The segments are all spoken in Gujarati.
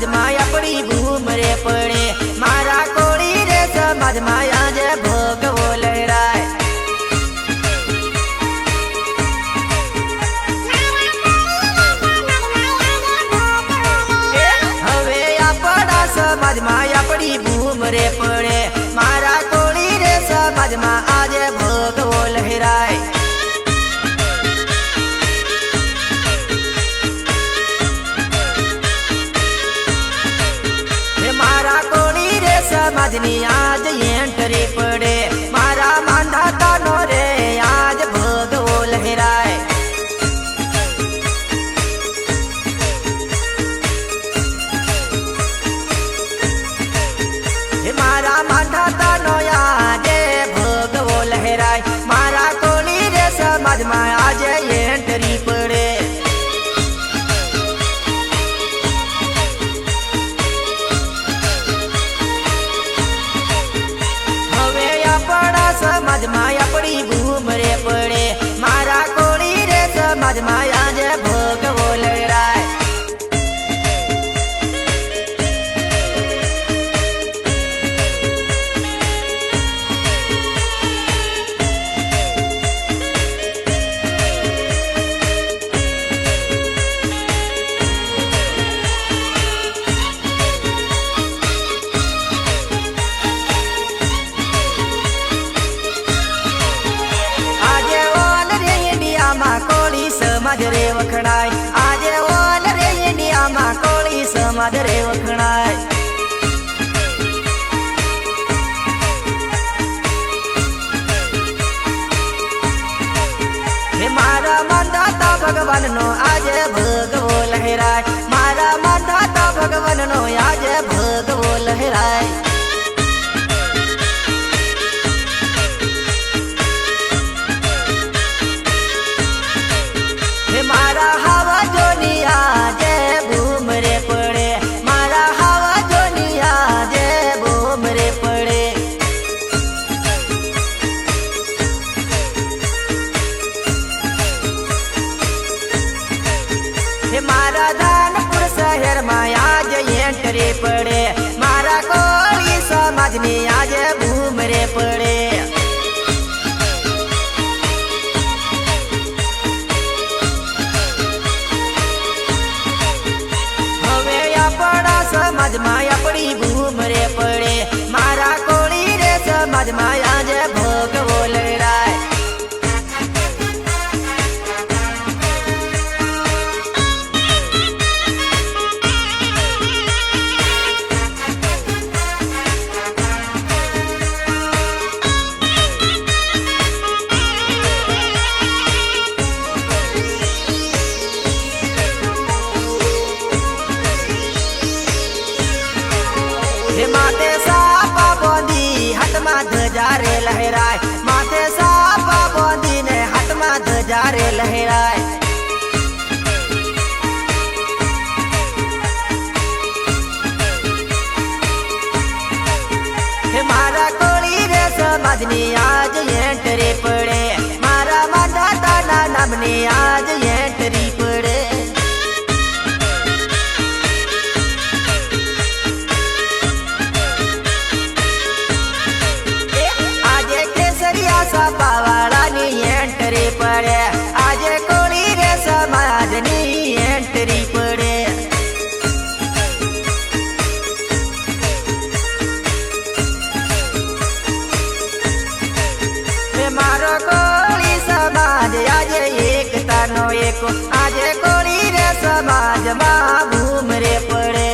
માં આપણી ભૂમ રે પડે મારા કોળી રે સમાજ માં આજે ભોગવો લહેરાય હવે આપણા સમાજ માં આપણી ભૂમ રે પડે મારા કોળી રે સમાજ માં આજે ભોગવો લહેરાય સમાજની આજ એન્ટ્રી પડે મારા માંધાતાનો રે આજ ભોગવો લહેરાય મારા માંધાતાનો આજે ભોગવો લહેરાય મારા કોળી રે સમાજમાં આજે એન્ટ્રી પડે સમાજમાં આપણી ભૂમ રે પડે મારા કોળી રે સમાજમાં આજે ભોગવો લહેરાય સમાજ રે વખણાય આજે ઓલ રે ઇન્ડિયામાં કોળી સમાજ રે વખણાય હે મારા માંધાતા ભગવાનનો આજે ભોગવો લહેરાય મારા માંધાતા ભગવાનનો આજે ભોગવો લહેરાય મારા હાવા જોની આજે ભૂમ રે પડે મારા હાવા જોની આજે ભૂમ રે પડે મારા ધાનપુર શહેરમાં આજે એન્ટ્રી પડે મારા કોળી સમાજની આજે ભૂમ રે પડે સમાજમાં આપણી ભૂમ રે પડે મારા કોળી રે સમાજમાં આજે ભોગવો લહેરાય माथे सापा बोंदी हाथમાં ધજા રે લહેરાય માથે સાપા બોંદીને હાથમાં ધજા રે લહેરાય હે મારા કોળી રે સમાજની આજ એન્ટ્રી પડે મારા માંધાતાના નામની આજ એન્ટ્રી પડે પાવાળાની એન્ટ્રી પડે આજે કોળી રે સમાજની એન્ટ્રી પડે મારો કોળી સમાજ આજે એકતાનો એક આજે કોળી રે સમાજમાં ભૂમ રે પડે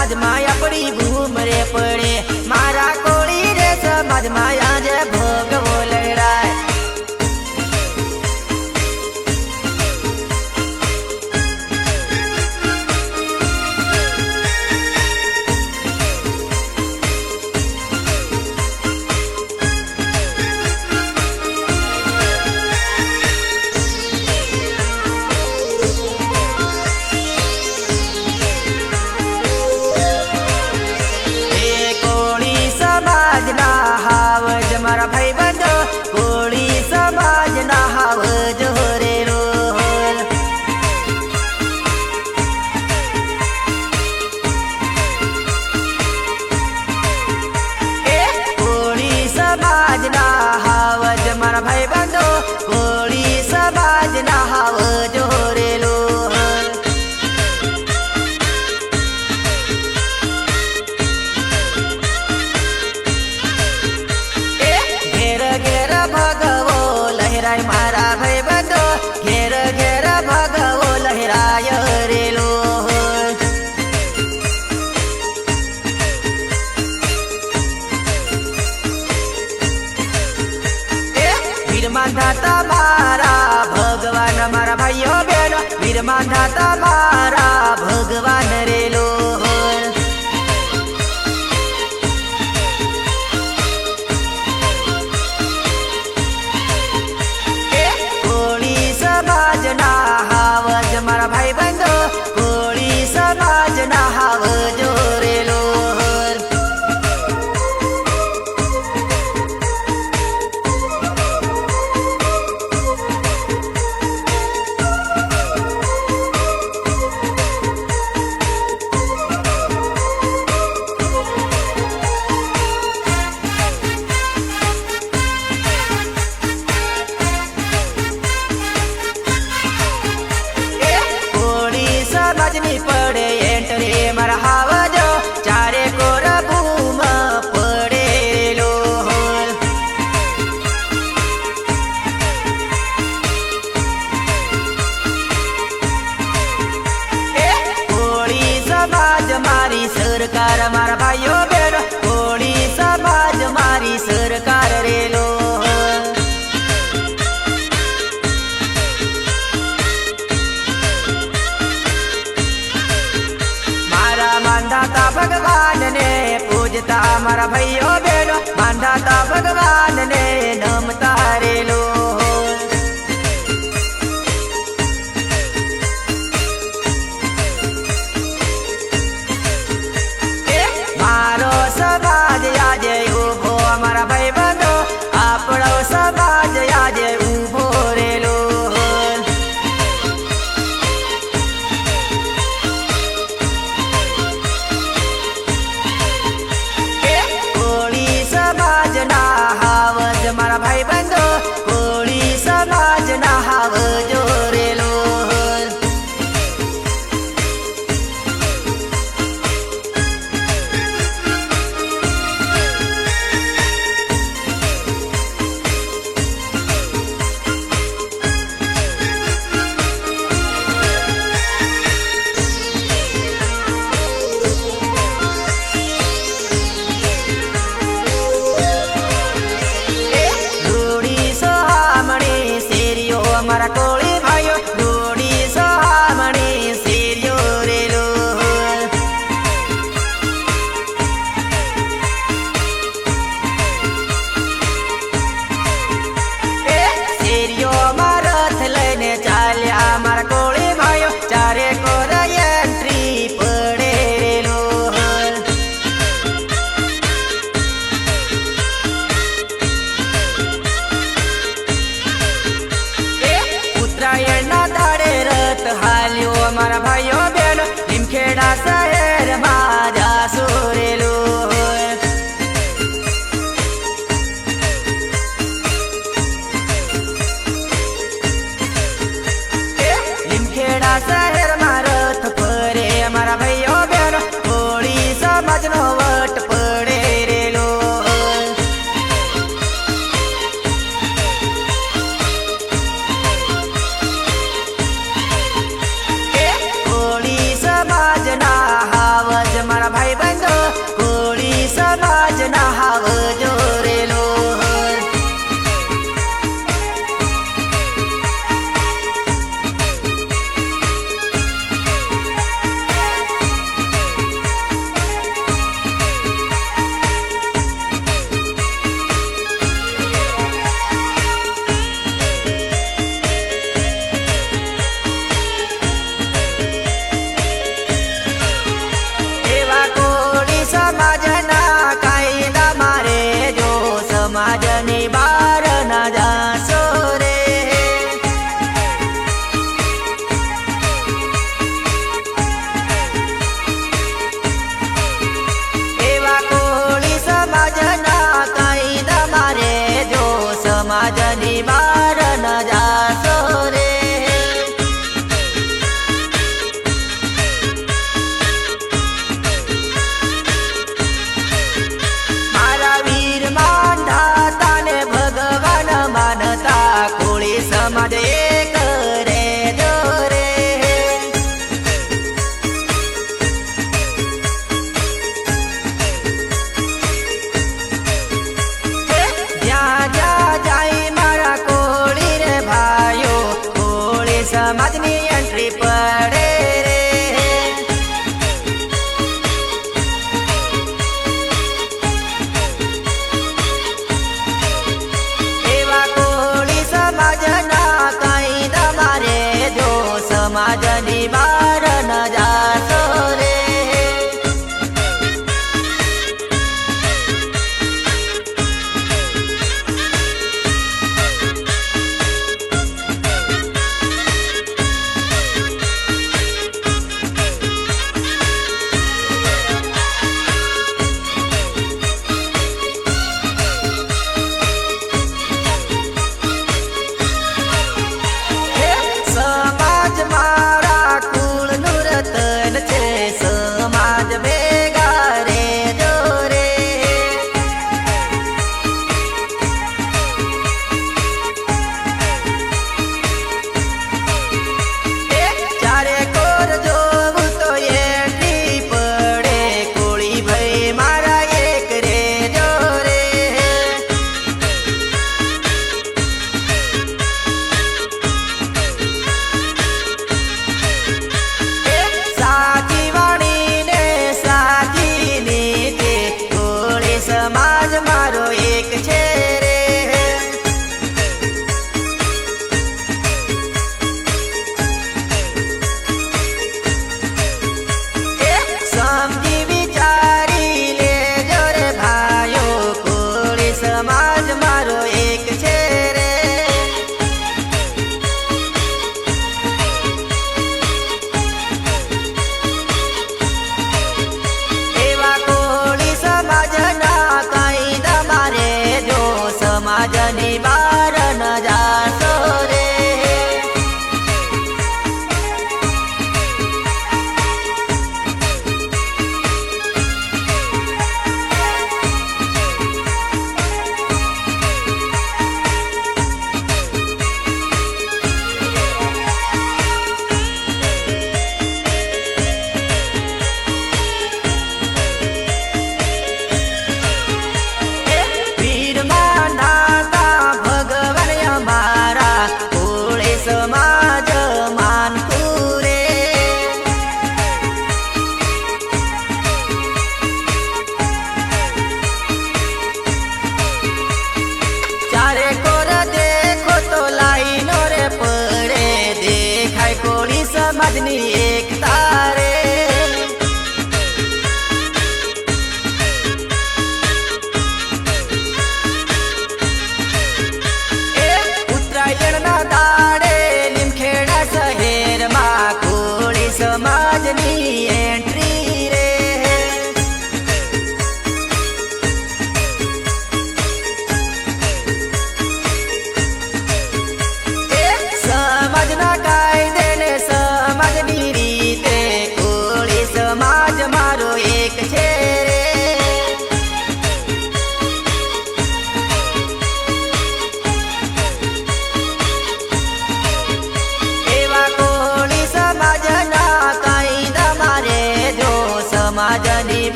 સમાજમાં આપણી ભૂમ રે પડે મારા કોળી રે સમાજમાં આજે ભોગવો લહેરાય બંધો કોળી સમાજના હાવ જોરેલો ઘેર ઘેર ભગવો લહેરાય મારા ભાઈ બંધો ઘેર ઘેર ભગવો લહેરાય રેલો વીરમાંધાતા મારા ભગવાન મારા ભાઈઓ બેન વીરમાંધાતા મારા ભગવાન રેલો કોળી સમાજના હાવજ મારા ભાઈ બંધો કોળી સમાજના હાવ જોરેલો સમાજની પડે એન્ટરે મારા હાવજો ચારે કોર ભૂમ પડેલો કોળી સમાજ મારી સરકાર મારા ભાઈઓ બેન કોળી સમાજ મારી સરકાર રેલો માંધાતા ભગવાન ને પૂજતા મારા ભાઈઓ બેનો માંધાતા ભગવાન ને નમતા રેલો મારો સમાજ આજે ઉભો મારા ભાઈ બંધો આપણો સમાજ આજે ઉભો રેલો મારા ભાઈ બંધો